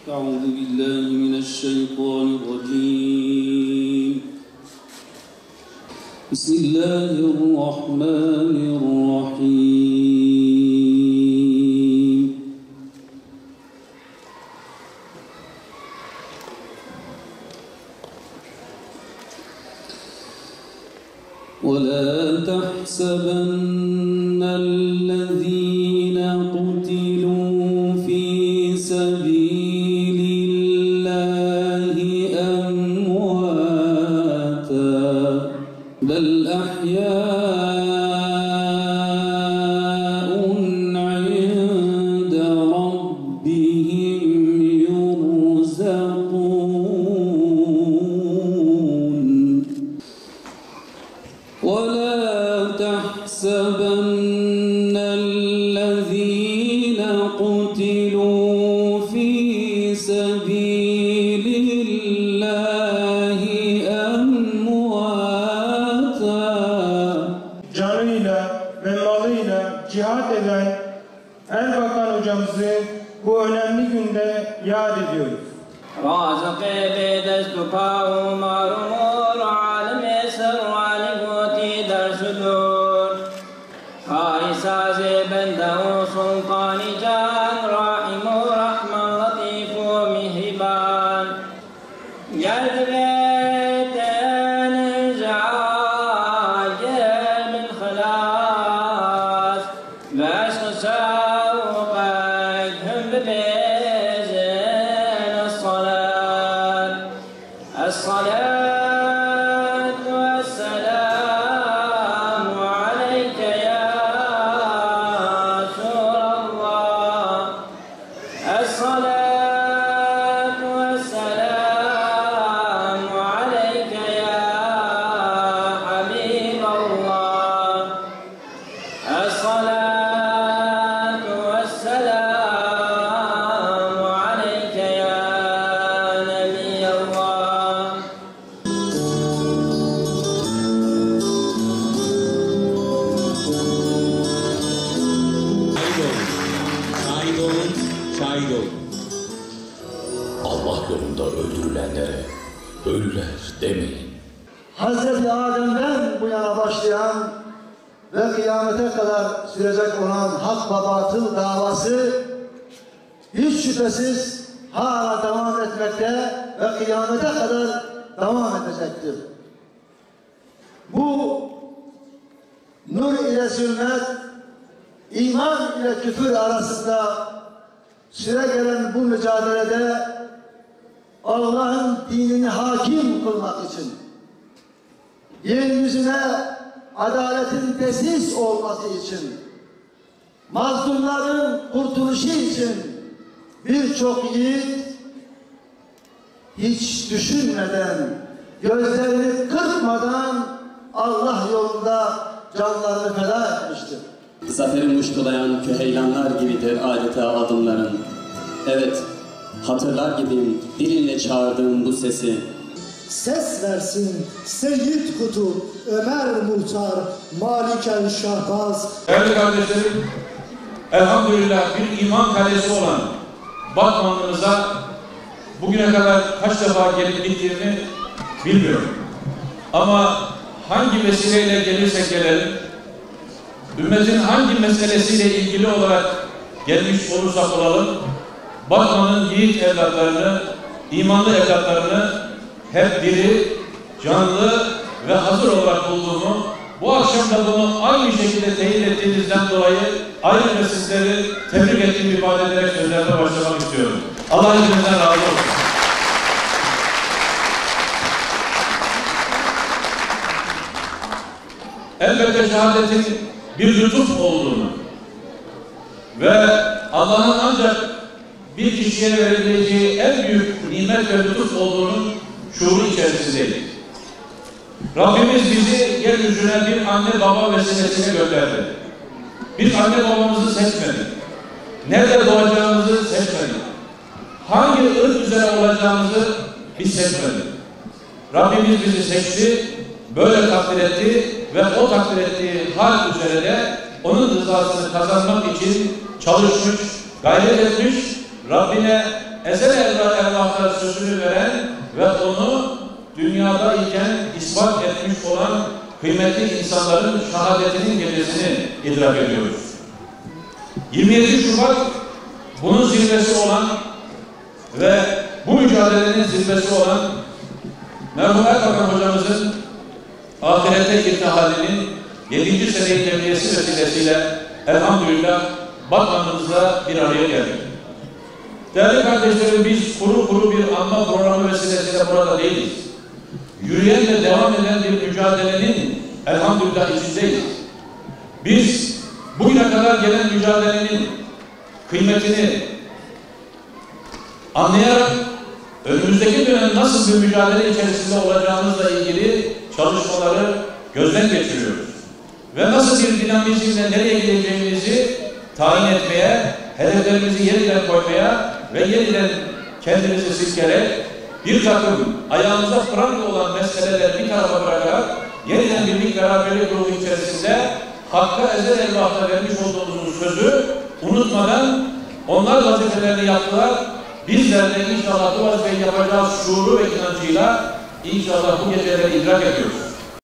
أعوذ بالله من الشيطان الرجيم بسم الله الرحمن الرحيم ولا تحسبن الذين قتلوا في سبيل الله أمواتا بل أحياء عند ربهم يرزقون ولا تحسبن الذين قتلوا في سبيل الله أمواتا Canıyla ve malıyla cihat eden Erbakan hocamızı bu önemli günde yad ediyoruz. رازقي بدستك ومرمور عالم يسر والقوتي درس دور خارساز بنده سلطان جان رحم رحمن لطيف مهربان قلب بيتين جاية من خلاص باش نسوقك هم ببيزن الصلاة والسلام عليك يا رسول الله الصلاة والسلام عليك يا حبيب الله الصلاة والسلام عليك يا نبي الله Şahit olun, şahit olun. Allah yolunda öldürülenlere ölüler demeyin. Hazreti Adem'den bu yana başlayan ve kıyamete kadar sürecek olan hak ve batıl davası hiç şüphesiz hala devam etmekte ve kıyamete kadar devam edecektir. Bu nur ile zulmet, iman ile küfür arasında süregelen bu mücadelede Allah'ın dinini hakim kılmak için, yeryüzüne adaletin tesis olması için, mazlumların kurtuluşu için birçok yiğit hiç düşünmeden, gözlerini kırpmadan Allah yolunda canlarını feda etmiştir. Zaferi muştulayan küheylanlar gibidir adeta adımların. Evet, hatırlar gibiyim dilinle çağırdığım bu sesi. Ses versin Seyyid Kutup, Ömer Muhtar, Malikel Şahbaz. Değerli kardeşlerim, elhamdülillah bir iman kalesi olan Batman'ımıza bugüne kadar kaç defa gelip gittiğini bilmiyorum. Ama hangi vesileyle gelirsek gelelim, ümmetin hangi meselesiyle ilgili olarak gelmiş olursak olalım, Batman'ın yiğit evlatlarını, imanlı evlatlarını hep diri, canlı ve hazır olarak bulduğumu, bu akşam da bunu aynı şekilde teyit ettiğinizden dolayı ayrıca sizleri tebrik ettiğimi ifade ederek sözlerime başlamak istiyorum. Allah hepinizden razı olsun. Elbette şehadetin bir lütuf olduğunu ve Allah'ın ancak bir kişiye verebileceği en büyük nimet ve lütuf olduğunun şuuru içerisindeyiz. Rabbimiz bizi yeryüzüne bir anne baba vesilesiyle gönderdi. Biz anne babamızı seçmedik. Nerede doğacağımızı seçmedik. Hangi ırk üzere olacağımızı biz seçmedik. Rabbimiz bizi seçti, böyle takdir etti ve o takdir ettiği hal üzere de onun rızasını kazanmak için çalışmış, gayret etmiş, Rabbine ezel ervahlar sözünü veren ve onu dünyada iken ispat etmiş olan kıymetli insanların şehadetinin gecesini idrak ediyoruz. 27 Şubat bunun zirvesi olan ve bu mücadelenin zirvesi olan merhum Erbakan hocamızın ahirete irtihalinin 7. sene-i devriyesi vesilesiyle elhamdülillah Batman'ımızda bir araya geldik. Değerli kardeşlerim, biz kuru bir anma programı vesilesiyle burada değiliz. Yürüyen ve devam eden bir mücadelenin elhamdülillah içindeyiz. Biz bugüne kadar gelen mücadelenin kıymetini anlayarak önümüzdeki dönem nasıl bir mücadele içerisinde olacağımızla ilgili çalışmaları gözden geçiriyoruz. Ve nasıl bir dinamizmle nereye gideceğimizi tayin etmeye, hedeflerimizi yeniden koymaya ve yeniden kendimizi silkerek bir takım ayağımıza pranga olan meseleleri bir tarafa bırakarak yeniden birlik beraberlik ruhu içerisinde Hakk'a ezel elvahda vermiş olduğumuz sözü unutmadan onlar vazifelerini yaptılar. Bizler de inşallah bu vazifeyi yapacağız şuuru ve inancıyla inşallah bu geceleri idrak ediyoruz.